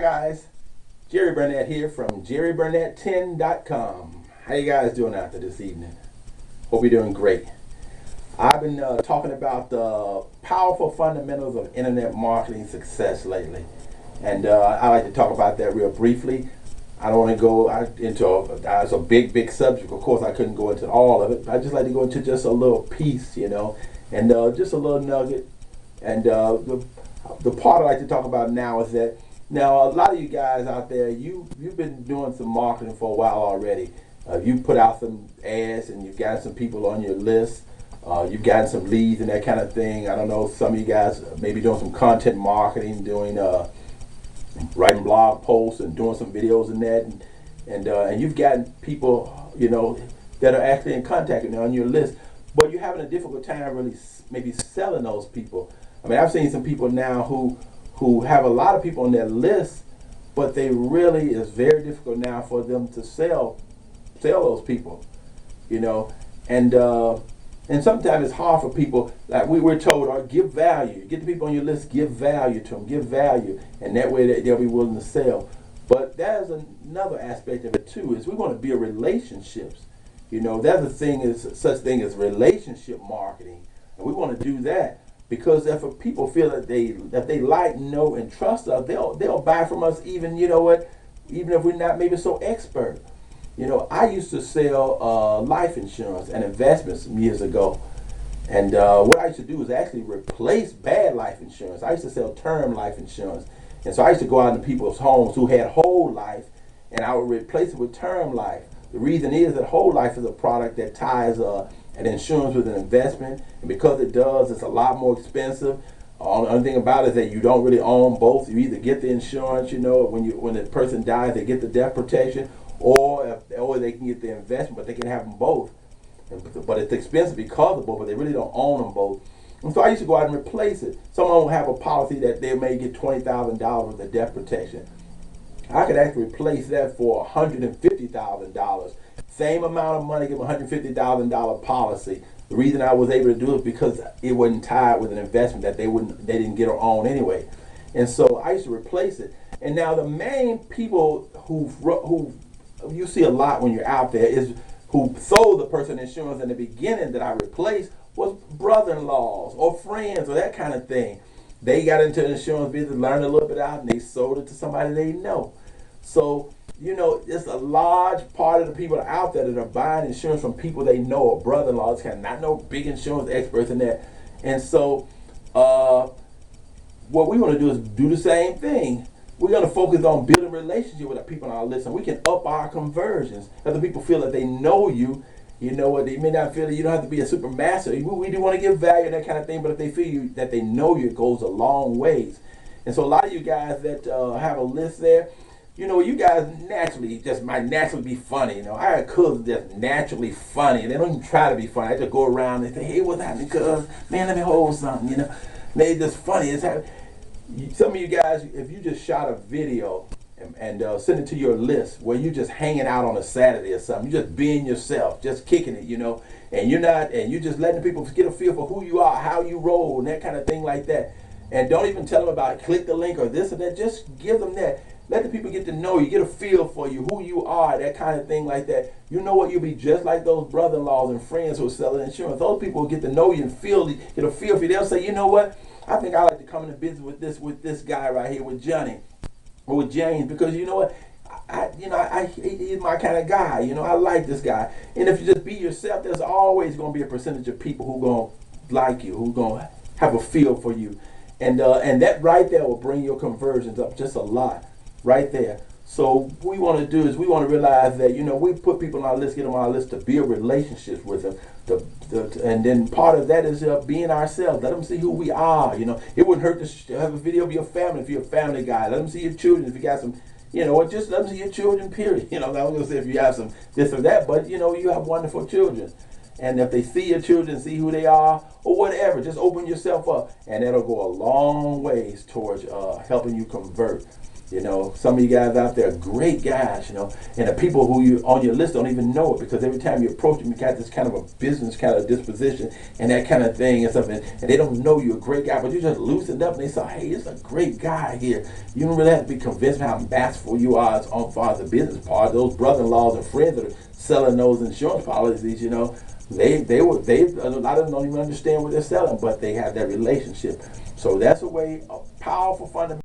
guys, Jerry Burnett here from JerryBurnett10.com. How you guys doing out there this evening? Hope you're doing great. I've been talking about the powerful fundamentals of internet marketing success lately, and I like to talk about that real briefly. I don't want to go into it's a big subject. Of course, I couldn't go into all of it. I just like to go into just a little piece, and just a little nugget. And the part I like to talk about now is that now a lot of you guys out there, you've been doing some marketing for a while already. You put out some ads and you've got some people on your list. You've gotten some leads and that kind of thing. I don't know, some of you guys maybe doing some content marketing, doing writing blog posts and doing some videos and that, and you've gotten people that are actually in contact with you on your list, but you're having a difficult time really maybe selling those people. I mean, I've seen some people now who have a lot of people on their list, but they really is very difficult now for them to sell those people, and sometimes it's hard for people, like we're told, or give value. Get the people on your list, give value to them, give value, and that way they'll be willing to sell. But that is another aspect of it too, is we want to build relationships. There's a thing is such thing as relationship marketing, and we want to do that because if people feel that they like, know, and trust us, they'll buy from us even even if we're not maybe so expert. I used to sell life insurance and investments some years ago. And what I used to do was actually replace bad life insurance. I used to sell term life insurance. And so I used to go out into people's homes who had whole life, and I would replace it with term life. The reason is that whole life is a product that ties an insurance with an investment. And because it does, it's a lot more expensive. The only thing about it is that you don't really own both. You either get the insurance, when the person dies, they get the death protection, or they can get the investment, but they can have them both. But it's expensive because of both, but they really don't own them both. And so I used to go out and replace it. Someone will have a policy that they may get $20,000 with the death protection. I could actually replace that for $150,000. Same amount of money, give them a $150,000 policy. The reason I was able to do it because it wasn't tied with an investment that they didn't get or own anyway. And so I used to replace it. And now the main people who you see a lot when you're out there is who sold the person insurance in the beginning that I replaced was brother-in-laws or friends or that kind of thing. They got into the insurance business, learned a little bit out, and they sold it to somebody they know. So, it's a large part of the people out there that are buying insurance from people they know or brother-in-laws, kind of not no big insurance experts in that. And so, what we want to do is do the same thing. We're going to focus on building relationship with the people on our list, and we can up our conversions. Other people feel that they know you. They may not feel that you don't have to be a super master. We do want to give value and that kind of thing, but if they feel that they know you, it goes a long ways. And so a lot of you guys that have a list there, you guys might naturally be funny. I have cousins that's naturally funny. They don't even try to be funny. I just go around and say, hey, what's happening, cuz? Man, let me hold something, They just funny. Some of you guys, if you just shot a video and send it to your list where you're just hanging out on a Saturday or something, you're just being yourself, just kicking it, and you're just letting people get a feel for who you are, how you roll, and that kind of thing like that. And don't even tell them about it, click the link or this or that. Just give them that. Let the people get to know you, get a feel for you, who you are, that kind of thing like that. You'll be just like those brother-in-laws and friends who are selling insurance. Those people will get to know you and get a feel for you. They'll say, you know what? I think I like to come into business with this guy right here, with Johnny or with James, because you know what? He's my kind of guy. I like this guy. And if you just be yourself, there's always going to be a percentage of people who going to like you, who going to have a feel for you. And that right there will bring your conversions up just a lot right there. So what we want to do is we want to realize that, we put people on our list, get them on our list to build relationships with them. And then part of that is being ourselves. Let them see who we are. It wouldn't hurt to have a video of your family if you're a family guy. Let them see your children if you got some, or just let them see your children, period. I was going to say if you have some this or that, but, you have wonderful children. And if they see your children, see who they are, or whatever, just open yourself up. And that'll go a long ways towards helping you convert. You know, some of you guys out there are great guys, you know, and the people who you on your list don't even know it, because every time you approach them, you got this kind of a business kind of disposition and that kind of thing and something, and they don't know you're a great guy, but you just loosened up and they say, hey, it's a great guy here. You don't really have to be convinced how masterful you are as far as the business part. Those brother-in-laws and friends that are selling those insurance policies, you know, they a lot of them don't even understand what they're selling, but they have that relationship. So that's a way, a powerful fundamental.